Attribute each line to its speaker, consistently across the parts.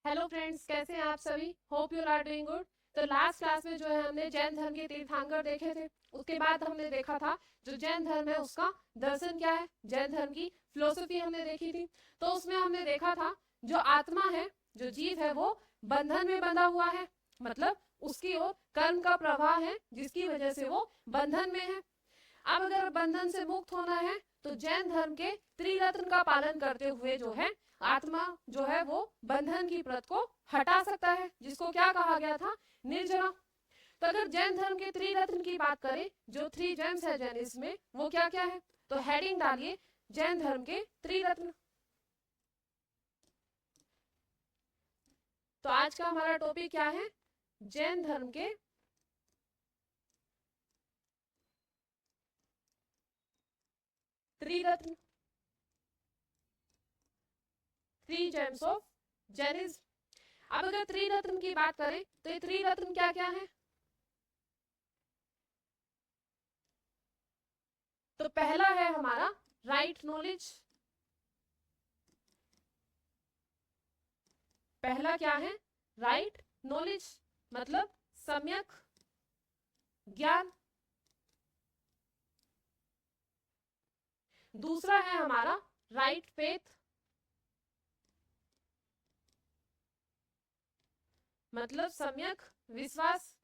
Speaker 1: Hello friends, कैसे हैं आप सभी। Hope you are doing good. तो लास्ट क्लास में जो है हमने जैन धर्म के तीर्थंकर देखे थे। उसके बाद हमने देखा था जो जैन धर्म है उसका दर्शन क्या है, जैन धर्म की फिलोसफी हमने देखी थी। तो उसमें हमने देखा था जो आत्मा है, जो जीव है, वो बंधन में बंधा हुआ है। मतलब उसकी ओर कर्म का प्रवाह है जिसकी वजह से वो बंधन में है। अब अगर बंधन से मुक्त होना है तो जैन धर्म के त्रिरत्न का पालन करते हुए जो है आत्मा जो है वो बंधन की परत को हटा सकता है, जिसको क्या कहा गया था, निर्जरा। तो अगर जैन धर्म के त्रिरत्न की बात करें, जो थ्री जेम्स है जैनिज्म में, वो क्या क्या है, तो हेडिंग डालिए जैन धर्म के त्रिरत्न। तो आज का हमारा टॉपिक क्या है, जैन धर्म के त्रिरत्न, थ्री जेम्स ऑफ जैनिज्म। अब अगर त्रिरत्न की बात करें तो ये त्रिरत्न क्या क्या है। तो पहला है हमारा राइट नॉलेज। पहला क्या है, राइट नॉलेज, मतलब सम्यक ज्ञान। दूसरा है हमारा राइट फेथ, मतलब सम्यक विश्वास।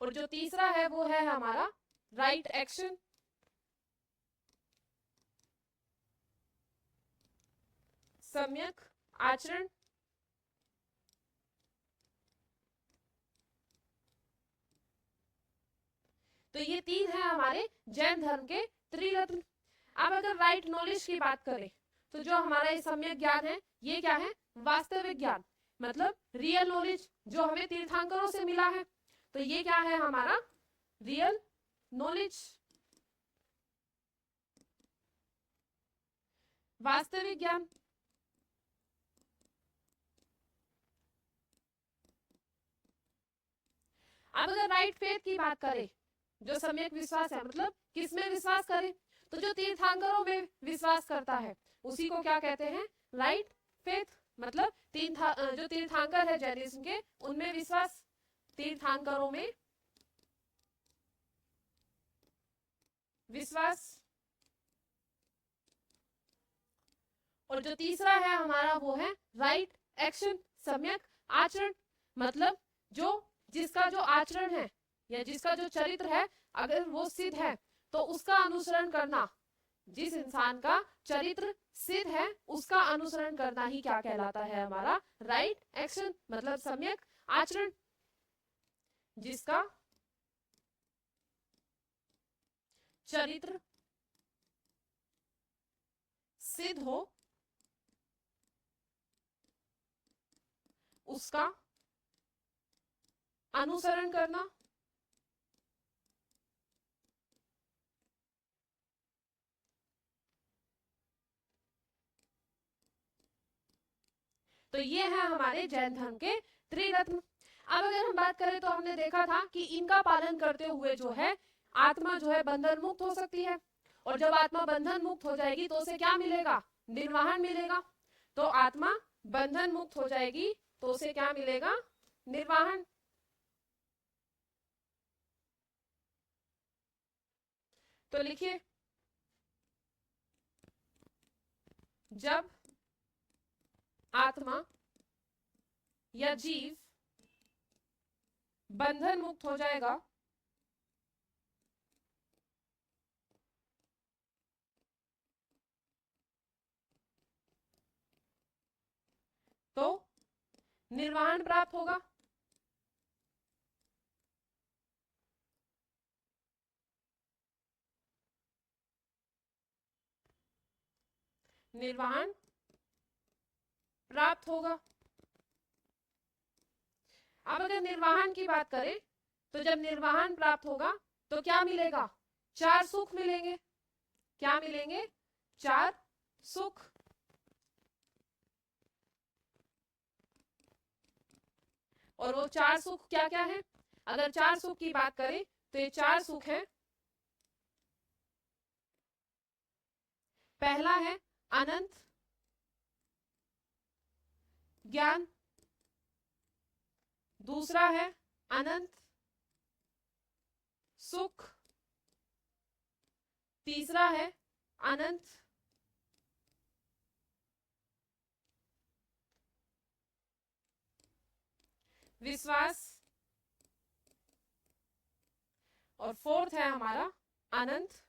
Speaker 1: और जो तीसरा है वो है हमारा राइट एक्शन, सम्यक आचरण। तो ये तीन है हमारे जैन धर्म के त्रिरत्न। अब अगर राइट नॉलेज की बात करें तो जो हमारा ये सम्यक ज्ञान है, ये क्या है, वास्तविक ज्ञान, मतलब रियल नॉलेज जो हमें तीर्थंकरों से मिला है। तो ये क्या है हमारा रियल नॉलेज, वास्तविक ज्ञान। अब अगर राइट फेथ की बात करें, जो सम्यक विश्वास है, मतलब किसमें विश्वास करें, तो जो तीर्थंकरों में विश्वास करता है उसी को क्या कहते हैं, राइट फेथ। मतलब जो तीर्थंकर है जैनिज्म के, उनमें विश्वास, तीर्थंकरों में विश्वास। और जो तीसरा है हमारा वो है राइट एक्शन, सम्यक आचरण। मतलब जो जिसका जो आचरण है या जिसका जो चरित्र है, अगर वो सिद्ध है तो उसका अनुसरण करना, जिस इंसान का चरित्र सिद्ध है उसका अनुसरण करना ही क्या कहलाता है, हमारा राइट एक्शन, मतलब सम्यक आचरण। जिसका चरित्र सिद्ध हो उसका अनुसरण करना। तो ये है हमारे जैन धर्म के त्रिरत्न। अब अगर हम बात करें तो हमने देखा था कि इनका पालन करते हुए जो है आत्मा जो है बंधन मुक्त हो सकती है। और जब आत्मा बंधन मुक्त हो जाएगी तो उसे क्या मिलेगा, निर्वाहन मिलेगा। तो आत्मा बंधन मुक्त हो जाएगी तो उसे क्या मिलेगा, निर्वाहन। तो लिखिए, जब आत्मा या जीव बंधन मुक्त हो जाएगा तो निर्वाहन प्राप्त होगा। निर्वाहन प्राप्त होगा। अब अगर निर्वाहन की बात करें तो जब निर्वाहन प्राप्त होगा तो क्या मिलेगा, चार सुख मिलेंगे। क्या मिलेंगे, चार सुख। और वो चार सुख क्या क्या है, अगर चार सुख की बात करें तो ये चार सुख है पहला है अनंत ज्ञान, दूसरा है अनंत सुख, तीसरा है अनंत विश्वास, और फोर्थ है हमारा अनंत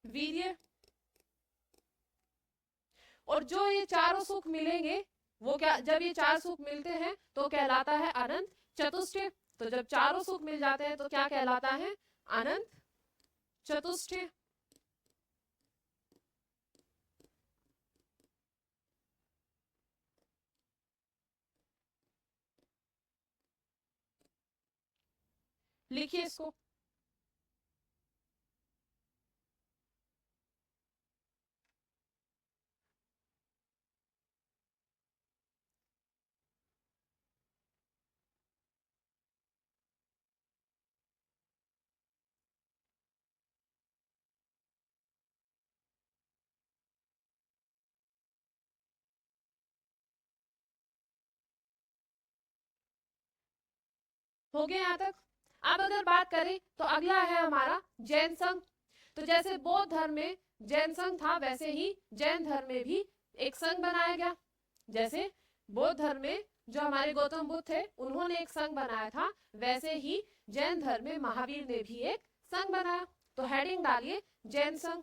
Speaker 1: वीर्य। और जो ये चारों सुख मिलेंगे वो क्या, जब ये चार सुख मिलते हैं तो कहलाता है अनंत चतुष्टय। तो जब चारों सुख मिल जाते हैं तो क्या कहलाता है, अनंत चतुष्टय। लिखिए इसको। हो गया यहाँ तक। अब अगर बात करें तो अगला है हमारा जैन संघ। तो जैसे बौद्ध धर्म में जैन संघ था वैसे ही जैन धर्म में भी एक संघ बनाया गया। जैसे बौद्ध धर्म में जो हमारे गौतम बुद्ध थे उन्होंने एक संघ बनाया था, वैसे ही जैन धर्म में महावीर ने भी एक संघ बनाया। तो हेडिंग डालिए जैन संघ।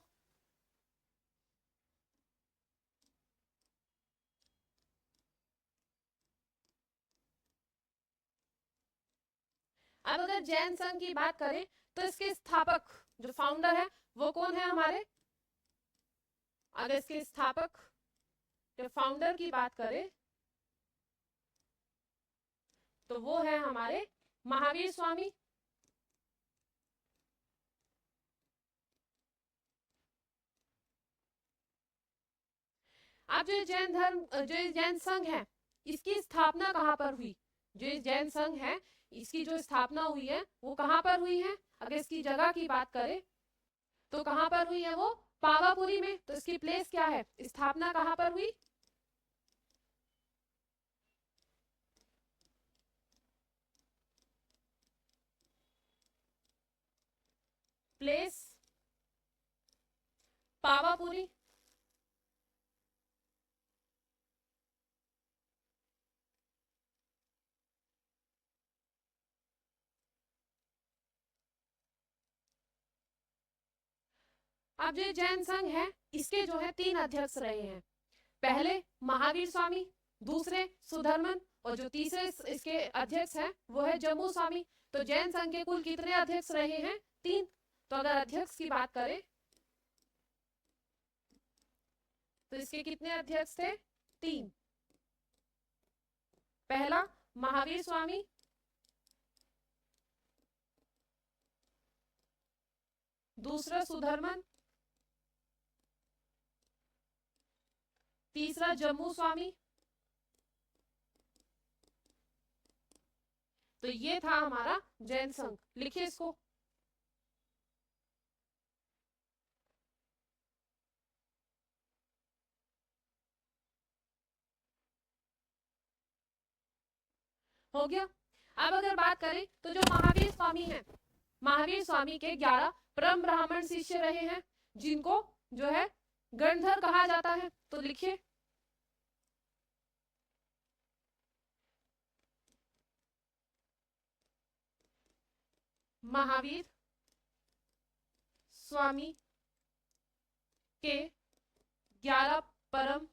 Speaker 1: अब अगर जैन संघ की बात करें तो इसके स्थापक जो फाउंडर है वो कौन है हमारे, अगर इसके स्थापक जो फाउंडर की बात करें तो वो है हमारे महावीर स्वामी। अब जो जैन धर्म, जो जैन संघ है इसकी स्थापना कहां पर हुई, जो जैन संघ है इसकी जो स्थापना हुई है वो कहां पर हुई है, अगर इसकी जगह की बात करें तो कहां पर हुई है, वो पावापुरी में। तो इसकी प्लेस क्या है, स्थापना कहां पर हुई, प्लेस पावापुरी। अब जो जैन संघ है इसके जो है 3 अध्यक्ष रहे हैं। पहले महावीर स्वामी, दूसरे सुधर्मन, और जो तीसरे इसके अध्यक्ष हैं वो है जम्मू स्वामी। तो जैन संघ के कुल कितने अध्यक्ष रहे हैं, 3। तो अगर अध्यक्ष की बात करें तो इसके कितने अध्यक्ष थे, 3। पहला महावीर स्वामी, दूसरा सुधर्मन, तीसरा जम्मू स्वामी। तो ये था हमारा जैन संघ। लिखिए इसको। हो गया। अब अगर बात करें तो जो महावीर स्वामी है, महावीर स्वामी के 11 परम ब्राह्मण शिष्य रहे हैं जिनको जो है गणधर कहा जाता है। तो लिखिए महावीर स्वामी के 11 परम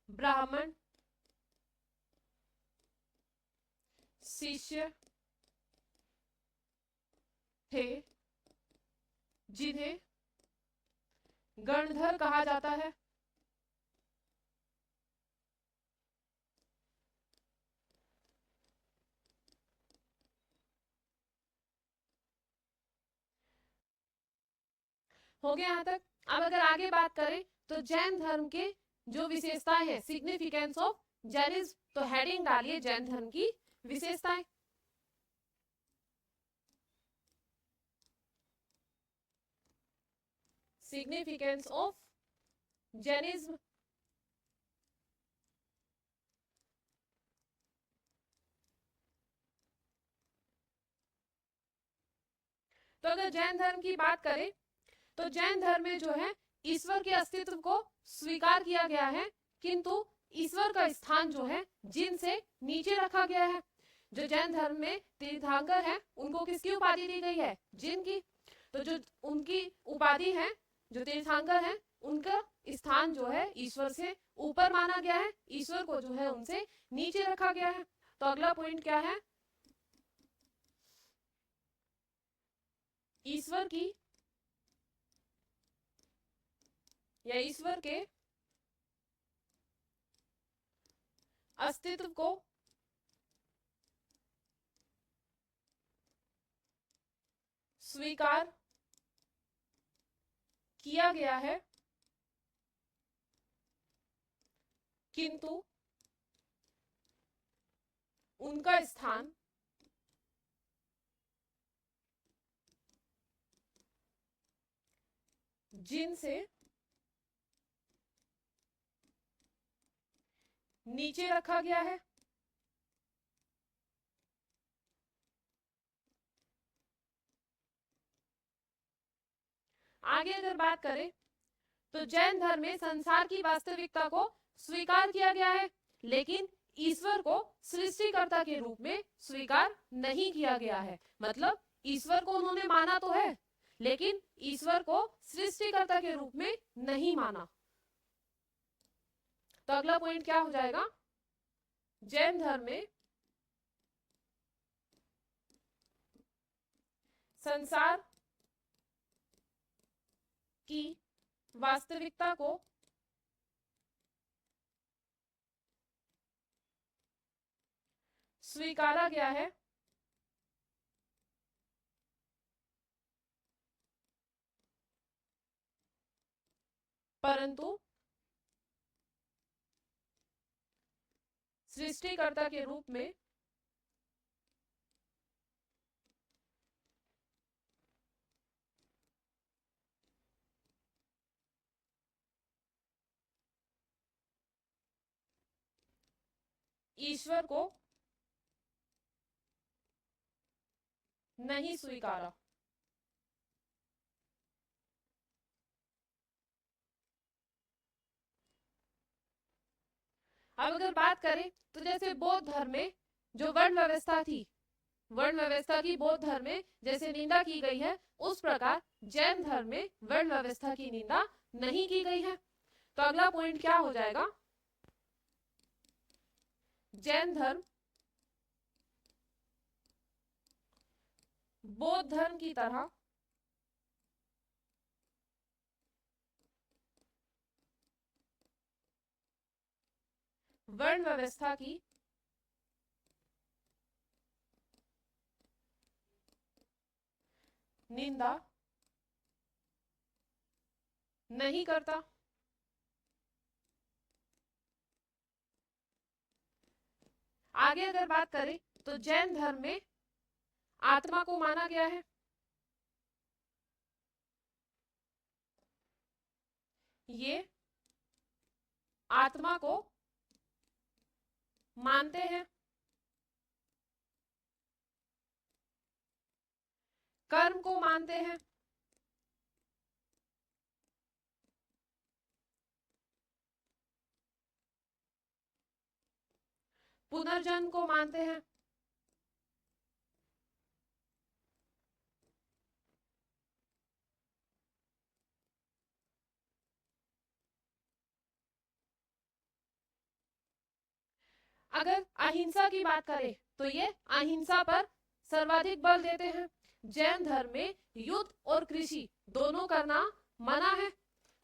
Speaker 1: ब्राह्मण शिष्य थे जिन्हें गणधर कहा जाता है। हो गया यहाँ तक। अब अगर आगे बात करें तो जैन धर्म के जो विशेषताएं हैं, सिग्निफिकेंस ऑफ जैनिज्म, तो हेडिंग डालिए जैन धर्म की विशेषताएं। Significance of Jainism. तो अगर जैन धर्म की बात करें तो जैन धर्म में जो है ईश्वर के अस्तित्व को स्वीकार किया गया है, किंतु ईश्वर का स्थान जो है जिन से नीचे रखा गया है। जो जैन धर्म में तीर्थंकर है उनको किसकी उपाधि दी गई है? जिन की। तो जो उनकी उपाधि है, जो तीर्थंकर है, उनका स्थान जो है ईश्वर से ऊपर माना गया है, ईश्वर को जो है उनसे नीचे रखा गया है। तो अगला पॉइंट क्या है? ईश्वर की या ईश्वर के अस्तित्व को स्वीकार किया गया है, किंतु उनका स्थान जिन से नीचे रखा गया है। आगे अगर बात करें तो जैन धर्म में संसार की वास्तविकता को स्वीकार किया गया है, लेकिन ईश्वर को सृष्टिकर्ता के रूप में स्वीकार नहीं किया गया है। मतलब ईश्वर को उन्होंने माना तो है, लेकिन ईश्वर को सृष्टिकर्ता के रूप में नहीं माना। तो अगला पॉइंट क्या हो जाएगा? जैन धर्म में संसार की वास्तविकता को स्वीकारा गया है, परंतु सृष्टिकर्ता के रूप में ईश्वर को नहीं स्वीकारा। अब अगर बात करें तो जैसे बौद्ध धर्म में जो वर्ण व्यवस्था थी, वर्ण व्यवस्था की बौद्ध धर्म में जैसे निंदा की गई है, उस प्रकार जैन धर्म में वर्ण व्यवस्था की निंदा नहीं की गई है। तो अगला पॉइंट क्या हो जाएगा? जैन धर्म बौद्ध धर्म की तरह वर्ण व्यवस्था की निंदा नहीं करता। आगे अगर बात करें तो जैन धर्म में आत्मा को माना गया है। ये आत्मा को मानते हैं, कर्म को मानते हैं, पुनर्जन्म को मानते हैं। अगर अहिंसा की बात करें तो ये अहिंसा पर सर्वाधिक बल देते हैं। जैन धर्म में युद्ध और कृषि दोनों करना मना है,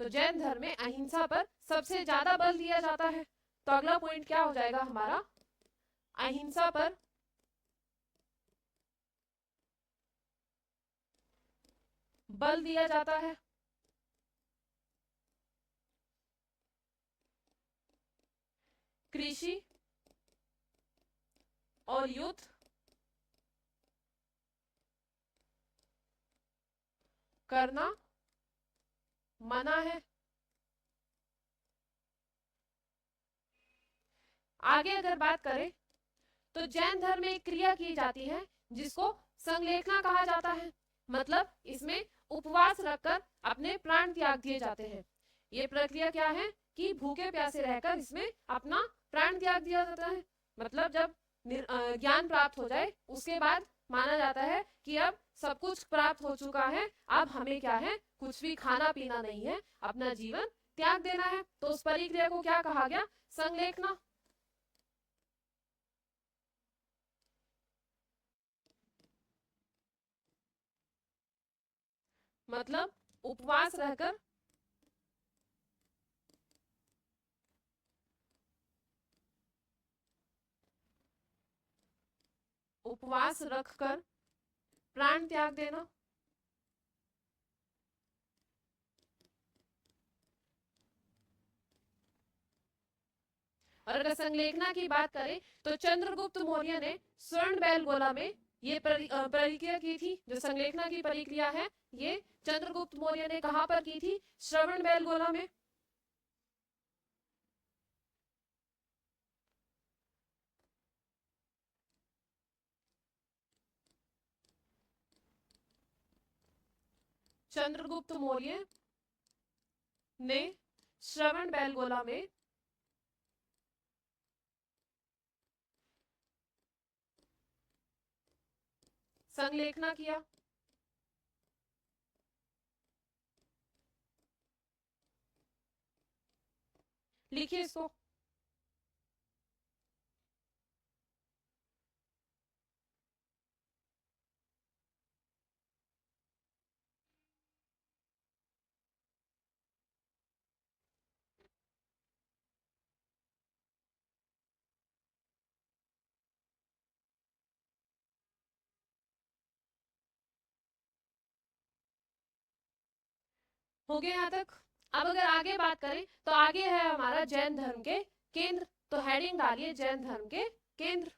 Speaker 1: तो जैन धर्म में अहिंसा पर सबसे ज्यादा बल दिया जाता है। तो अगला पॉइंट क्या हो जाएगा हमारा? अहिंसा पर बल दिया जाता है। कृषि और युद्ध करना मना है। आगे अगर बात करें तो जैन धर्म में एक क्रिया की जाती है जिसको संलेखना कहा जाता है। मतलब इसमें उपवास रखकर अपने प्राण त्याग दिए जाते हैं। ये प्रक्रिया क्या है कि भूखे प्यासे रहकर इसमें अपना प्राण त्याग दिया जाता है। मतलब जब ज्ञान प्राप्त हो जाए उसके बाद माना जाता है कि अब सब कुछ प्राप्त हो चुका है, अब हमें क्या है, कुछ भी खाना पीना नहीं है, अपना जीवन त्याग देना है। तो उस परिक्रिया को क्या कहा गया? संलेखना। मतलब उपवास रहकर उपवास रखकर प्राण त्याग देना। और अगर संलेखना की बात करें तो चंद्रगुप्त मौर्य ने स्वर्ण बेलगोला में ये प्रक्रिया की थी। जो संलेखना की प्रक्रिया है ये चंद्रगुप्त मौर्य ने कहां पर की थी? श्रवण बेलगोला में। चंद्रगुप्त मौर्य ने श्रवण बेलगोला में संलेखना किया। लिखिए इसको। हो गया यहाँ तक? अब अगर आगे बात करें तो आगे है हमारा जैन धर्म के केंद्र। तो हेडिंग डालिए जैन धर्म के केंद्र।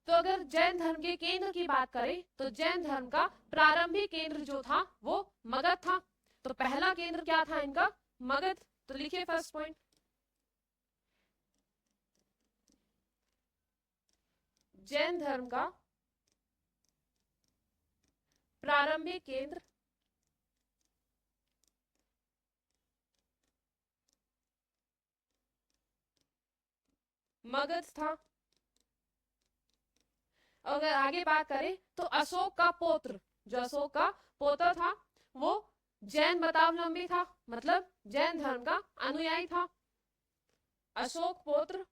Speaker 1: तो अगर जैन धर्म के केंद्र की बात करें तो जैन धर्म का प्रारंभिक केंद्र जो था वो मगध था। तो पहला केंद्र क्या था इनका? मगध। तो लिखिए फर्स्ट पॉइंट, जैन धर्म का प्रारंभिक केंद्र मगध था। अगर आगे बात करें तो अशोक का पौत्र, जो अशोक का पौत्र था वो जैन मतावलंबी था। मतलब जैन धर्म का अनुयायी था। अशोक पौत्र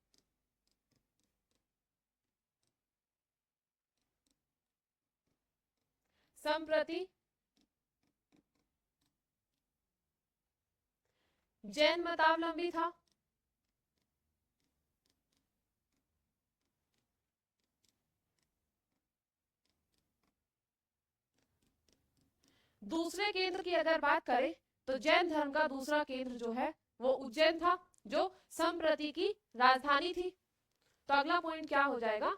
Speaker 1: संप्रति जैन मतावलंबी था। दूसरे केंद्र की अगर बात करें तो जैन धर्म का दूसरा केंद्र जो है वो उज्जैन था, जो संप्रति की राजधानी थी। तो अगला पॉइंट क्या हो जाएगा?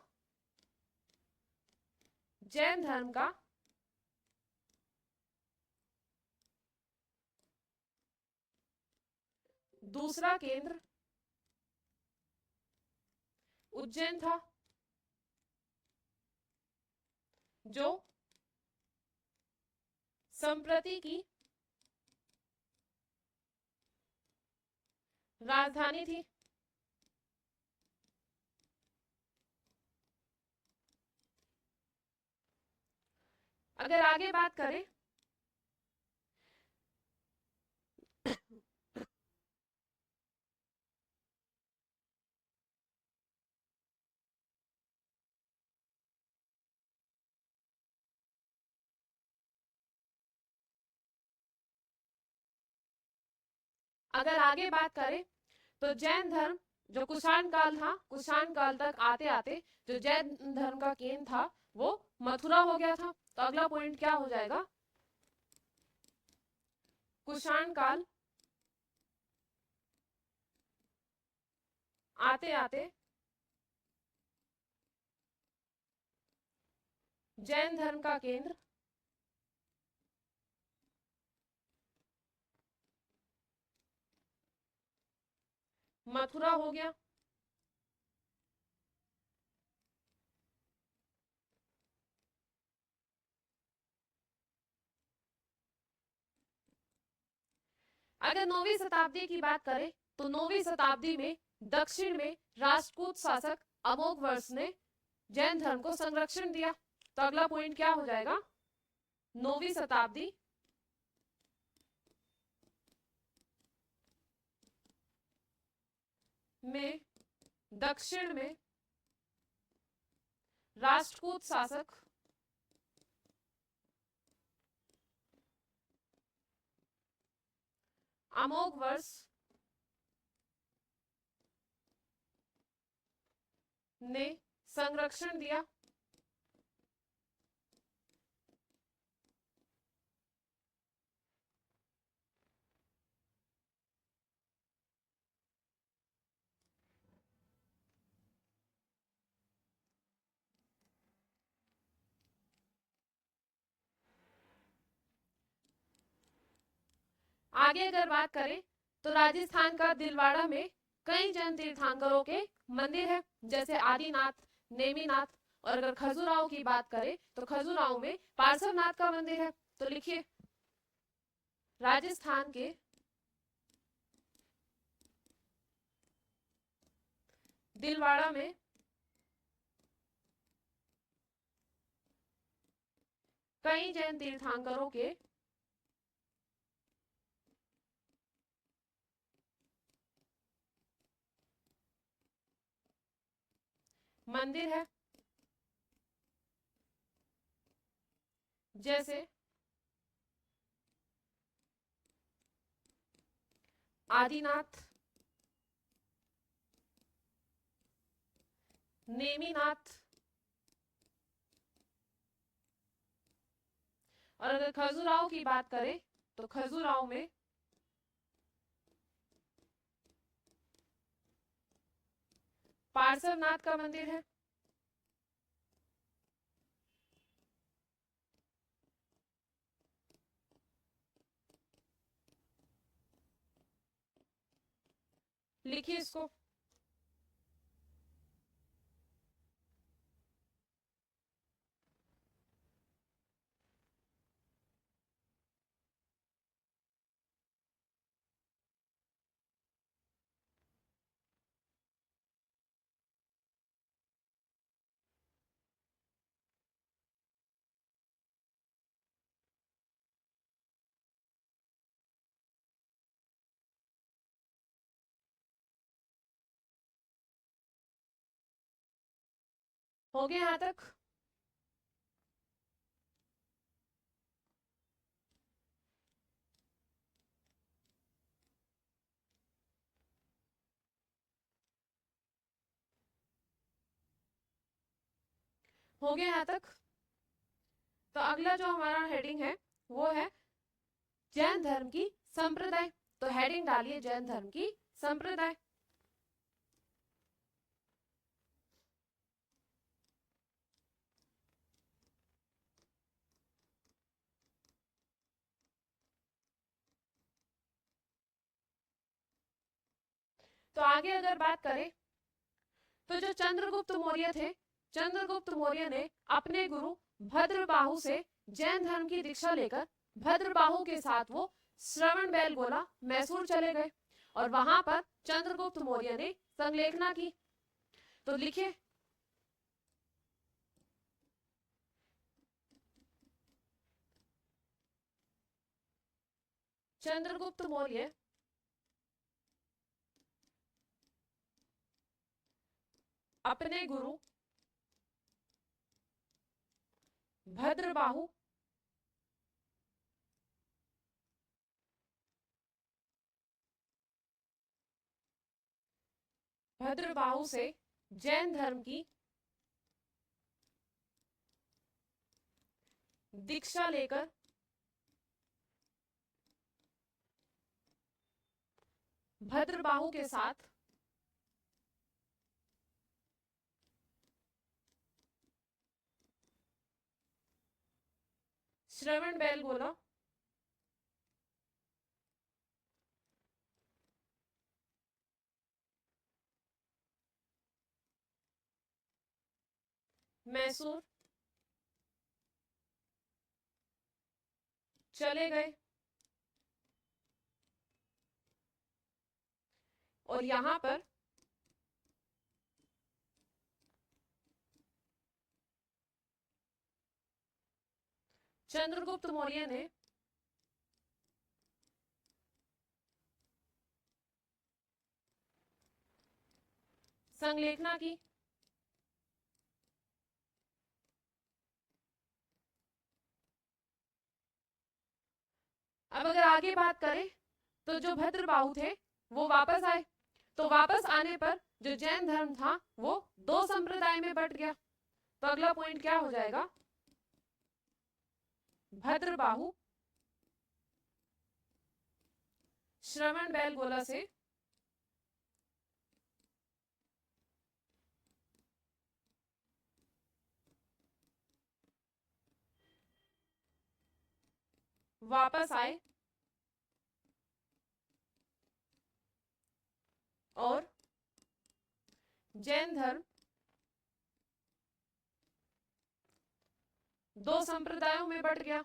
Speaker 1: जैन धर्म का दूसरा केंद्र उज्जैन था, जो संप्रति की राजधानी थी। अगर आगे बात करें अगर आगे बात करें तो जैन धर्म जो कुषाण काल था, कुषाण काल तक आते आते जो जैन धर्म का केंद्र था वो मथुरा हो गया था। तो अगला पॉइंट क्या हो जाएगा? कुषाण काल आते आते जैन धर्म का केंद्र मथुरा हो गया। अगर 9वीं शताब्दी की बात करें तो 9वीं शताब्दी में दक्षिण में राष्ट्रकूट शासक अमोघवर्ष ने जैन धर्म को संरक्षण दिया। तो अगला पॉइंट क्या हो जाएगा? 9वीं शताब्दी में दक्षिण में राष्ट्रकूट शासक अमोघवर्ष ने संरक्षण दिया। आगे अगर बात करें तो राजस्थान का दिलवाड़ा में कई जैन तीर्थंकरों के मंदिर है, जैसे आदिनाथ, नेमिनाथ। और अगर खजुराहो की बात करें तो खजुराहो में पार्श्वनाथ का मंदिर है। तो लिखिए, राजस्थान के दिलवाड़ा में कई जैन तीर्थंकरों के मंदिर है, जैसे आदिनाथ, नेमिनाथ। और अगर खजुराहो की बात करें तो खजुराहो में पार्श्वनाथ का मंदिर है। लिखिए इसको। हो गया यहां तक? हो गया यहां तक? तो अगला जो हमारा हेडिंग है वो है जैन धर्म की संप्रदाय। तो हेडिंग डालिए जैन धर्म की संप्रदाय। तो आगे अगर बात करें तो जो चंद्रगुप्त मौर्य थे, चंद्रगुप्त मौर्य ने अपने गुरु भद्रबाहु से जैन धर्म की दीक्षा लेकर भद्रबाहु के साथ वो श्रवण बेलगोला मैसूर चले गए और वहां पर चंद्रगुप्त मौर्य ने संलेखना की। तो लिखिए, चंद्रगुप्त मौर्य अपने गुरु भद्रबाहु भद्रबाहु से जैन धर्म की दीक्षा लेकर भद्रबाहु के साथ श्रवण बेलगोला मैसूर चले गए और यहां पर चंद्रगुप्त मौर्य ने संलेखना की। अब अगर आगे बात करें तो जो भद्रबाहु थे वो वापस आए, तो वापस आने पर जो जैन धर्म था वो दो संप्रदाय में बट गया। तो अगला पॉइंट क्या हो जाएगा, भद्रबाहु श्रवण बेलगोला से वापस आए और जैन धर्म दो संप्रदायों में बट गया।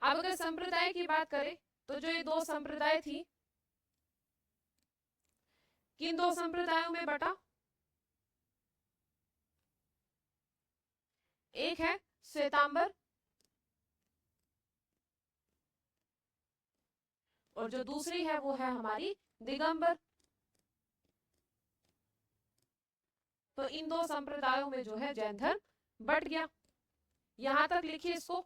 Speaker 1: अब अगर संप्रदाय की बात करें तो जो ये दो संप्रदाय थी, किन दो संप्रदायों में बटा, एक है श्वेतांबर और जो दूसरी है वो है हमारी दिगंबर। तो इन दो संप्रदायों में जो है जैन धर्म बट गया। यहां तक लिखिए इसको।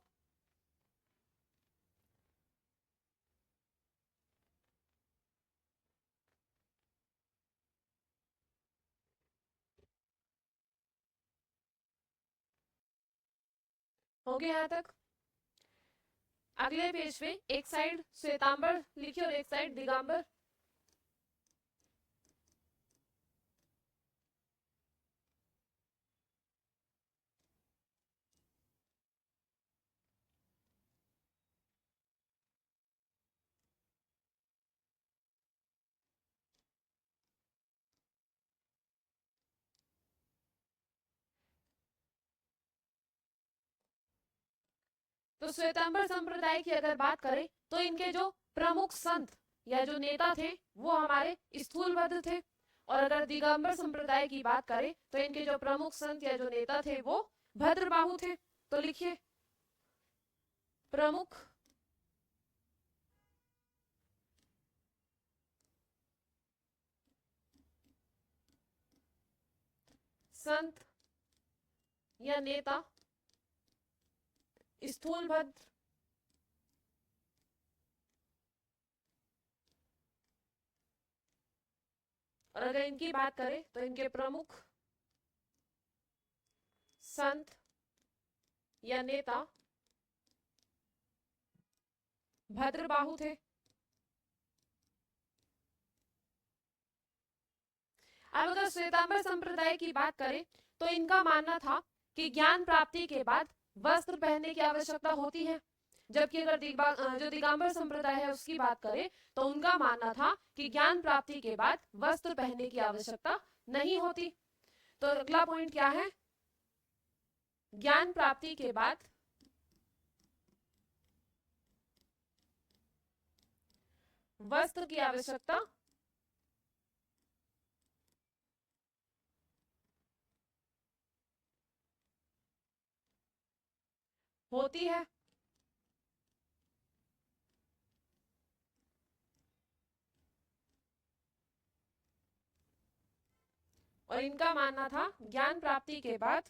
Speaker 1: हो गया यहां तक। अगले पेज पे एक साइड श्वेतांबर लिखिए और एक साइड दिगंबर। तो श्वेतांबर संप्रदाय की अगर बात करें तो इनके जो प्रमुख संत या जो नेता थे वो हमारे स्थूलभद्र थे। और अगर दिगंबर संप्रदाय की बात करें तो इनके जो प्रमुख संत या जो नेता थे वो भद्रबाहु थे। तो लिखिए प्रमुख संत या नेता स्थूलभद्र और अगर इनकी बात करें तो इनके प्रमुख संत या नेता भद्रबाहु थे। अब अगर श्वेतांबर संप्रदाय की बात करें तो इनका मानना था कि ज्ञान प्राप्ति के बाद वस्त्र पहनने की आवश्यकता होती है। जबकि अगर जो दिगंबर संप्रदाय है उसकी बात करें तो उनका मानना था कि ज्ञान प्राप्ति के बाद वस्त्र पहनने की आवश्यकता नहीं होती। तो अगला पॉइंट क्या है, ज्ञान प्राप्ति के बाद वस्त्र की आवश्यकता होती है। और इनका मानना था ज्ञान प्राप्ति के बाद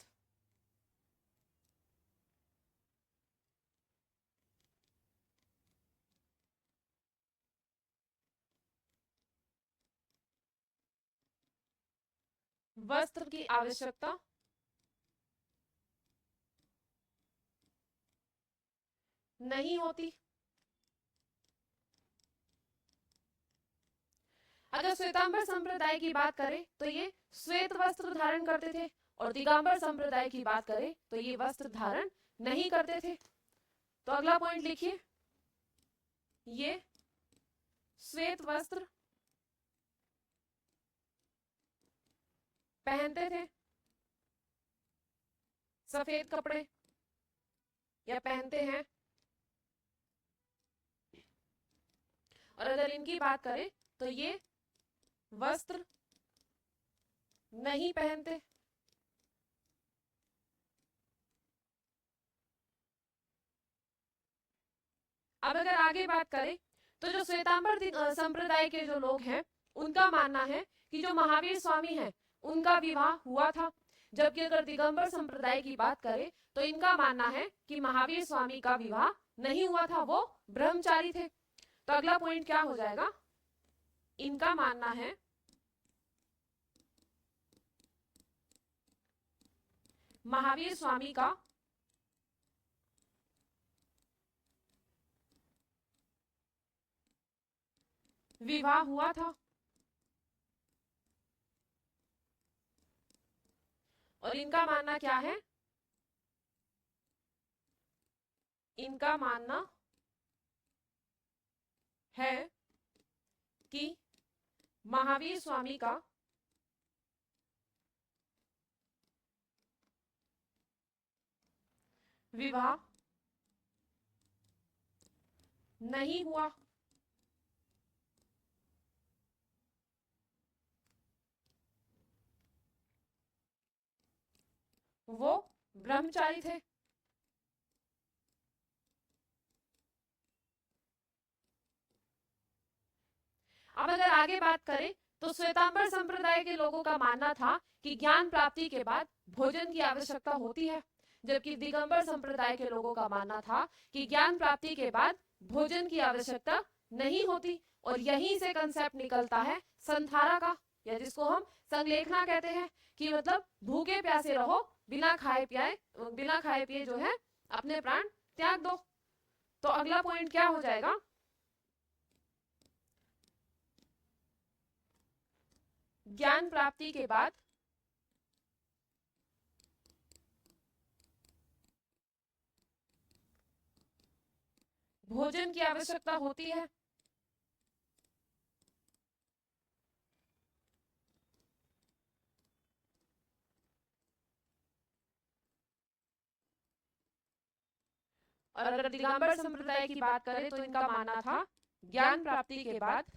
Speaker 1: वस्त्र की आवश्यकता नहीं होती। अगर श्वेतांबर संप्रदाय की बात करें तो ये श्वेत वस्त्र धारण करते थे, और दिगंबर संप्रदाय की बात करें तो ये वस्त्र धारण नहीं करते थे। तो अगला पॉइंट लिखिए, ये श्वेत वस्त्र पहनते थे, सफेद कपड़े या पहनते हैं। और अगर इनकी बात करें तो ये वस्त्र नहीं पहनते। अब अगर आगे बात करें तो जो श्वेतांबर संप्रदाय के जो लोग हैं उनका मानना है कि जो महावीर स्वामी हैं उनका विवाह हुआ था, जबकि अगर दिगंबर संप्रदाय की बात करें तो इनका मानना है कि महावीर स्वामी का विवाह नहीं हुआ था, वो ब्रह्मचारी थे। तो अगला पॉइंट क्या हो जाएगा, इनका मानना है महावीर स्वामी का विवाह हुआ था। और इनका मानना क्या है, इनका मानना है कि महावीर स्वामी का विवाह नहीं हुआ। वो ब्रह्मचारी थे। अब अगर आगे बात करें तो श्वेतांबर संप्रदाय के लोगों का मानना था कि ज्ञान प्राप्ति के बाद भोजन की आवश्यकता होती है, जबकि दिगंबर संप्रदाय के लोगों का मानना था कि ज्ञान प्राप्ति के बाद भोजन की आवश्यकता नहीं होती। और यहीं से कंसेप्ट निकलता है संथारा का, या जिसको हम संलेखना कहते हैं, कि मतलब भूखे प्यासे रहो, बिना खाए पिए जो है अपने प्राण त्याग दो। तो अगला पॉइंट क्या हो जाएगा, ज्ञान प्राप्ति के बाद भोजन की आवश्यकता होती है। और अगर दिगंबर संप्रदाय की बात करें तो इनका मानना था ज्ञान प्राप्ति के बाद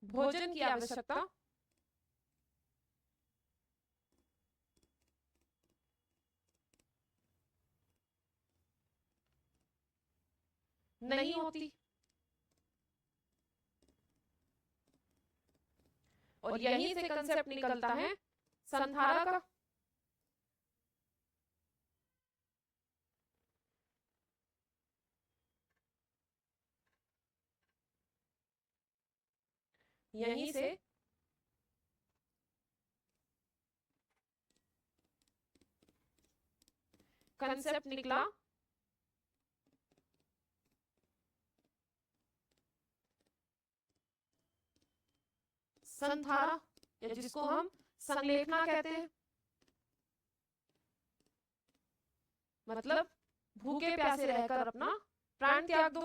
Speaker 1: भोजन की आवश्यकता नहीं होती। और यहीं से कंसेप्ट निकलता है संधारा का। यहीं से कंसेप्ट निकला संधारा, या जिसको हम संलेखना कहते हैं। मतलब भूखे प्यासे रहकर अपना प्राण त्याग दो।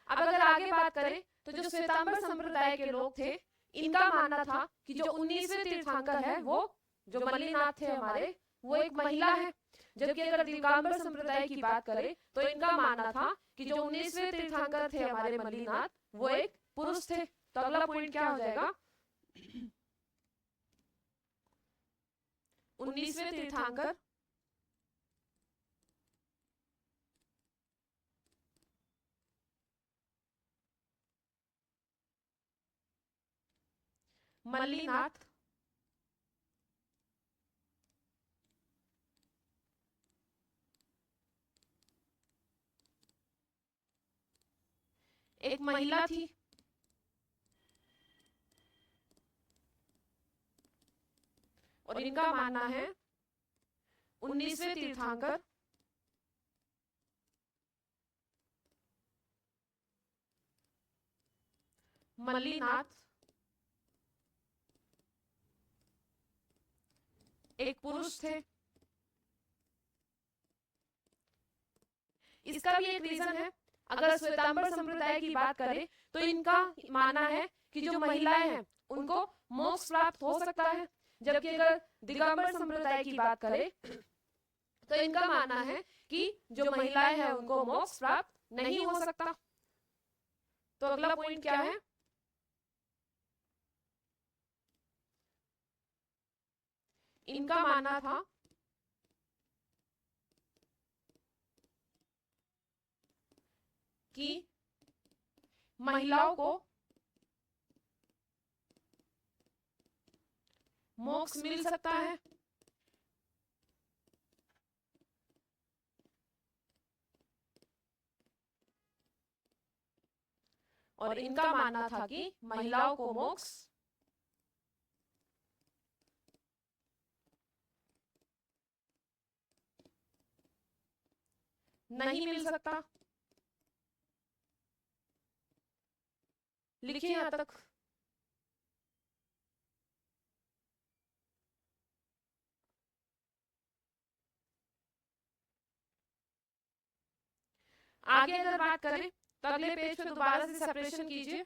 Speaker 1: अब अगर आगे बात करें तो जो श्वेतांबर संप्रदाय के लोग थे इनका मानना था कि जो 19वें तीर्थंकर है वो जो मल्लिनाथ थे हमारे, वो एक महिला है, जबकि अगर दिगंबर संप्रदाय की बात करें तो इनका मानना था कि जो 19वें तीर्थंकर थे हमारे मल्लिनाथ वो एक पुरुष थे। तो अगला पॉइंट क्या हो जाएगा, 19वें तीर्थंकर मल्लिनाथ एक महिला थी, और इनका मानना है 19वें तीर्थंकर मल्लीनाथ एक पुरुष थे। इसका भी एक रीजन है। अगर श्वेतांबर संप्रदाय की बात करें तो इनका मानना है कि जो महिलाएं हैं उनको मोक्ष प्राप्त हो सकता है, जबकि अगर दिगंबर संप्रदाय की बात करें तो इनका मानना है कि जो महिलाएं हैं उनको मोक्ष प्राप्त नहीं हो सकता। तो अगला पॉइंट क्या है? इनका मानना था कि महिलाओं को मोक्ष मिल सकता है, और इनका मानना था कि महिलाओं को मोक्ष नहीं मिल सकता। लिखिए यहां तक। आगे अगर बात करें तो अगले पेज पे दोबारा से सेपरेशन कीजिए।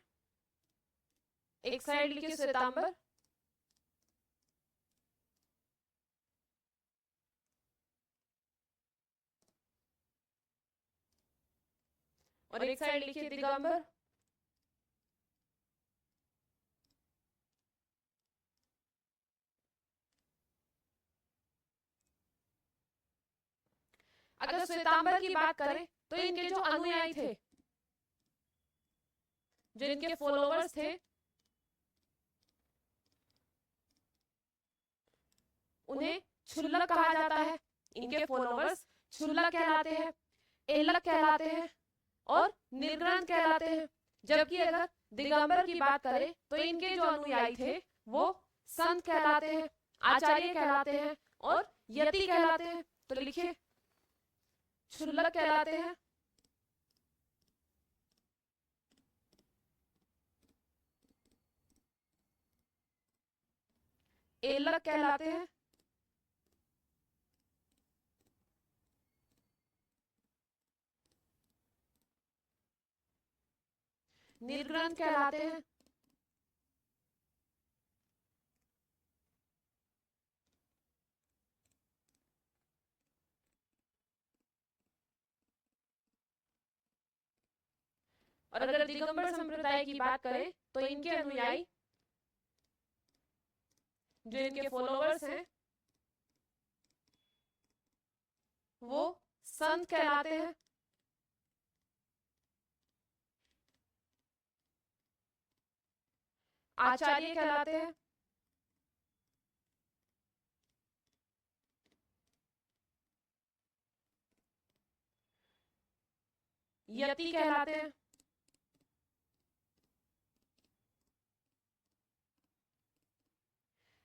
Speaker 1: एक साइड लिखिए श्वेतांबर, और एक साइड लिखिए दिगंबर। अगर श्वेतांबर की बात करें तो इनके जो अनुयायी थे, जो इनके फॉलोवर्स थे, उन्हें क्षुल्लक कहा जाता है। इनके फॉलोवर्स क्षुल्लक कहलाते हैं, एलक कहलाते हैं और निर्ग्रंथ कहलाते हैं। जबकि अगर दिगंबर की बात करें तो इनके जो अनुयायी थे वो संत कहलाते हैं, आचार्य कहलाते हैं और यति कहलाते हैं। तो लिखिए क्षुल्लक कहलाते हैं, एलक कहलाते हैं निर्ग्रंथ कहलाते हैं। और अगर दिगंबर संप्रदाय की बात करें तो इनके अनुयायी, जो इनके फॉलोवर्स हैं, वो संत कहलाते हैं, आचार्य कहलाते हैं यति कहलाते हैं।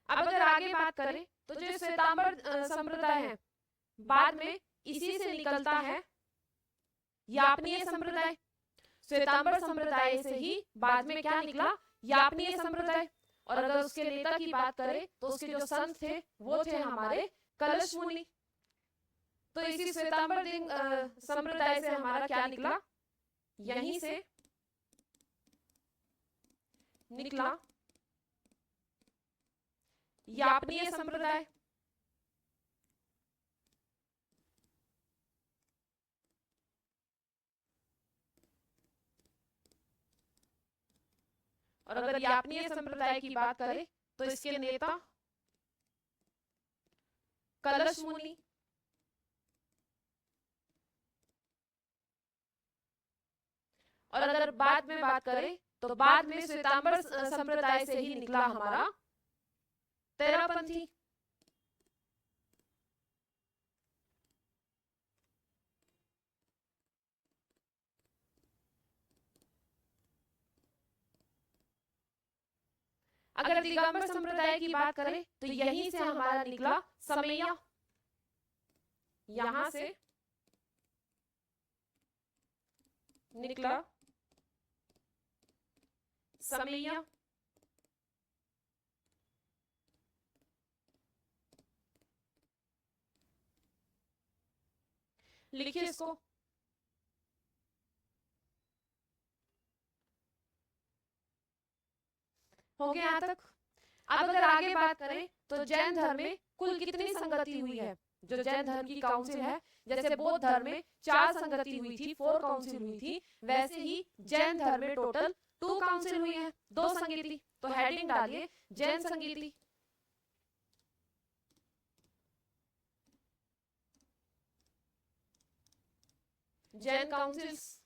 Speaker 1: अब अगर आगे बात करें तो जो श्वेतांबर संप्रदाय है, बाद में इसी से निकलता है यापनीय संप्रदाय। श्वेतांबर संप्रदाय से ही बाद में क्या निकला? यापनीय संप्रदाय। और अगर उसके नेता की बात करें तो उसके जो संत थे वो थे हमारे कलश मुनि। तो इसी श्वेतांबर संप्रदाय से हमारा क्या निकला? यहीं से निकला यापनीय संप्रदाय। और अगर यापनीय संप्रदाय की बात करें तो इसके नेता कलश मुनि। और अगर बाद में बात करें तो बाद में श्वेतांबर संप्रदाय से ही निकला हमारा तेरापंथी। अगर दिगंबर संप्रदाय की बात करें तो यहीं से हमारा निकला समैया, यहां से निकला समैया। लिखिए इसको। हो गया यहां तक। अब अगर आगे बात करें तो जैन धर्म में कुल कितनी संगति हुई है? जो जैन धर्म की काउंसिल है, जैसे बौद्ध धर्म में 4 संगति हुई थी, 4 काउंसिल हुई थी, वैसे ही जैन धर्म में टोटल 2 काउंसिल हुई है, 2 संगति। तो हेडिंग डालिए जैन संगति। जैन काउंसिल्स।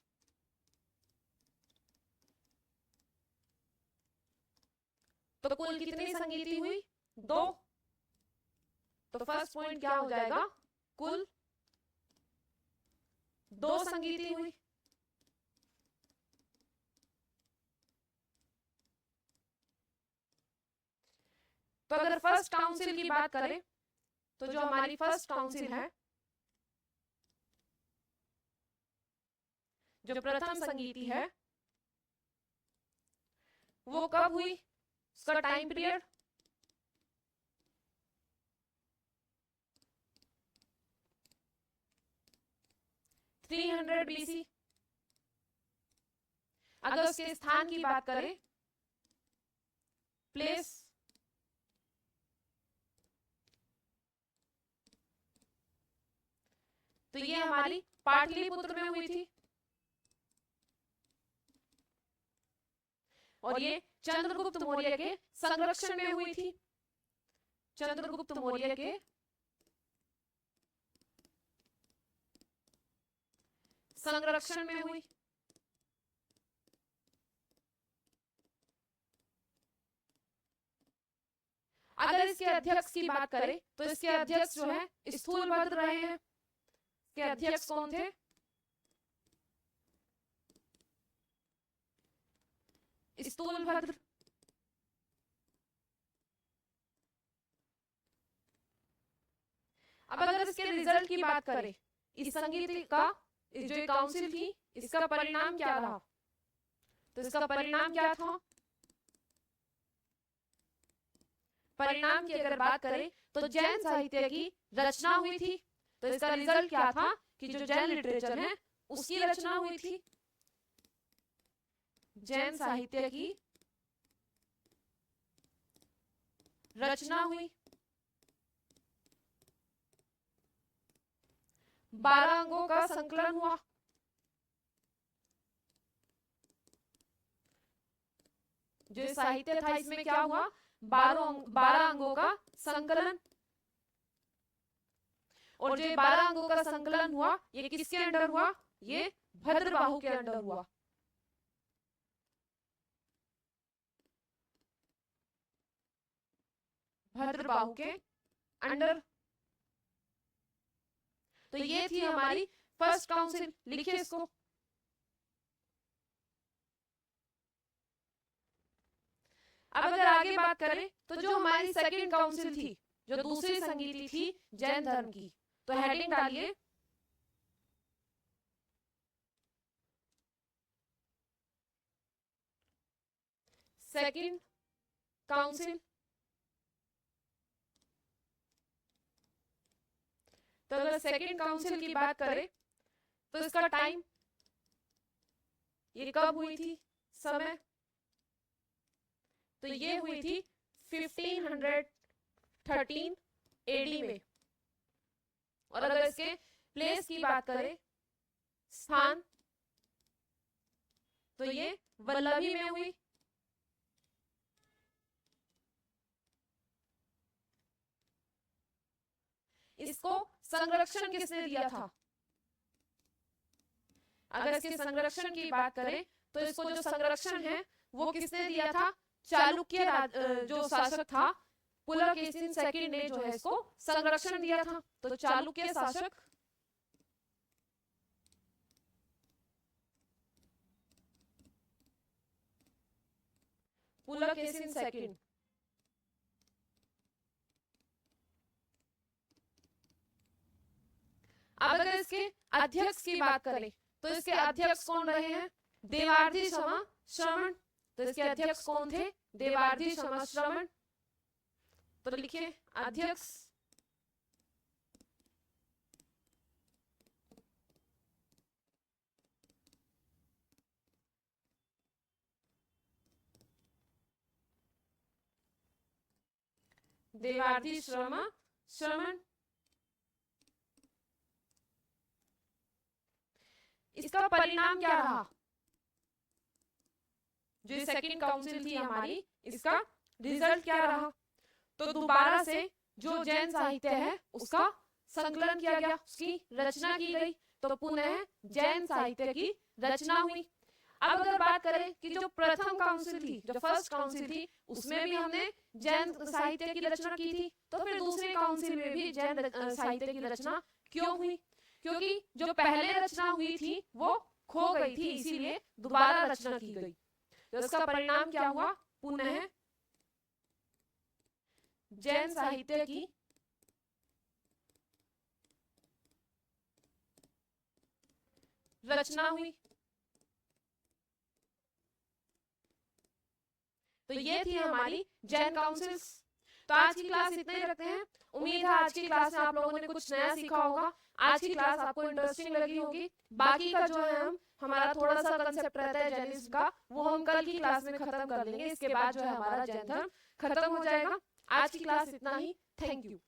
Speaker 1: तो कुल कितनी संगति हुई? 2। तो फर्स्ट पॉइंट क्या हो जाएगा? कुल 2 संगति हुई। तो अगर फर्स्ट काउंसिल की बात करें तो जो हमारी फर्स्ट काउंसिल है, जो प्रथम संगति है, वो कब हुई? उसका टाइम पीरियड 300 BC। अगर उसके स्थान की बात करें, प्लेस, तो ये हमारी पाटलिपुत्र में हुई थी, और ये चंद्रगुप्त मौर्य के संरक्षण में हुई थी। चंद्रगुप्त मौर्य के संरक्षण में हुई। अगर इसके अध्यक्ष की बात करें तो इसके अध्यक्ष जो है स्थूलभद्र रहे हैं। इसके अध्यक्ष कौन थे? स्थूलभद्र। अब अगर इसके रिजल्ट की बात करें, इस संगीत का, जो काउंसिल थी, इसका परिणाम क्या रहा? तो इसका परिणाम क्या था? परिणाम की अगर बात करें तो जैन साहित्य की रचना हुई थी। तो इसका रिजल्ट क्या था कि जो जैन लिटरेचर है उसकी रचना हुई थी। जैन साहित्य की रचना हुई। 12 अंगों का संकलन हुआ। जो साहित्य था इसमें क्या हुआ? 12 अंगों का संकलन। और जो 12 अंगों का संकलन हुआ, ये किसके अंडर हुआ? ये भद्रबाहु के अंडर हुआ। भद्रबाहु के अंडर। तो ये थी हमारी फर्स्ट काउंसिल। लिखिए इसको। अब अगर आगे बात करें तो जो हमारी सेकंड काउंसिल थी, जो दूसरी संगीति थी जैन धर्म की, तो हेडिंग डालिए सेकंड काउंसिल। तो अगर सेकंड काउंसिल की बात करें तो इसका टाइम, ये कब हुई थी, समय, तो ये हुई थी 1513 AD में। और अगर इसके प्लेस की बात करें, स्थान, तो ये वल्लभी में हुई। इसको संरक्षण किसने दिया था? अगर इसके संरक्षण की बात करें तो इसको जो संरक्षण है वो किसने दिया था? चालुक्य जो शासक था, पुलकेशिन सेकंड ने जो है इसको संरक्षण दिया था। तो चालुक्य शासक पुलकेशिन सेकंड। अब अगर इसके अध्यक्ष की बात करें तो इसके अध्यक्ष कौन रहे हैं? देवार्धी शमा श्रमण। तो इसके अध्यक्ष कौन थे? देवार्धी शमा श्रमण। तो लिखिए अध्यक्ष देवार्धी शमा श्रमण। इसका परिणाम क्या रहा? जो सेकंड काउंसिल थी हमारी, इसका रिजल्ट क्या रहा? तो दोबारा से जो जैन साहित्य है उसका संकलन किया गया, उसकी रचना की गई, तो पुनः जैन साहित्य की रचना हुई। अब अगर बात करें कि जो प्रथम काउंसिल थी, जो फर्स्ट काउंसिल थी, उसमें भी हमने जैन साहित्य की रचना की थी, तो फिर दूसरे काउंसिल में भी जैन साहित्य की रचना क्यों हुई? क्योंकि जो पहले रचना हुई थी वो खो गई थी, इसीलिए दोबारा रचना की गई। तो इसका परिणाम क्या हुआ? पुनः जैन साहित्य की रचना हुई। तो ये थी हमारी जैन काउंसिल्स। तो आज की क्लास इतने ही रखते हैं। उम्मीद है आज की क्लास में आप लोगों ने कुछ नया सीखा होगा। आज की क्लास आपको इंटरेस्टिंग लगी होगी। बाकी का जो है हमारा थोड़ा सा कंसेप्ट रहता है जैनिज्म का, वो हम कल की क्लास में खत्म कर लेंगे। इसके बाद जो है हमारा जैन धर्म खत्म हो जाएगा। आज की क्लास इतना ही। Thank you.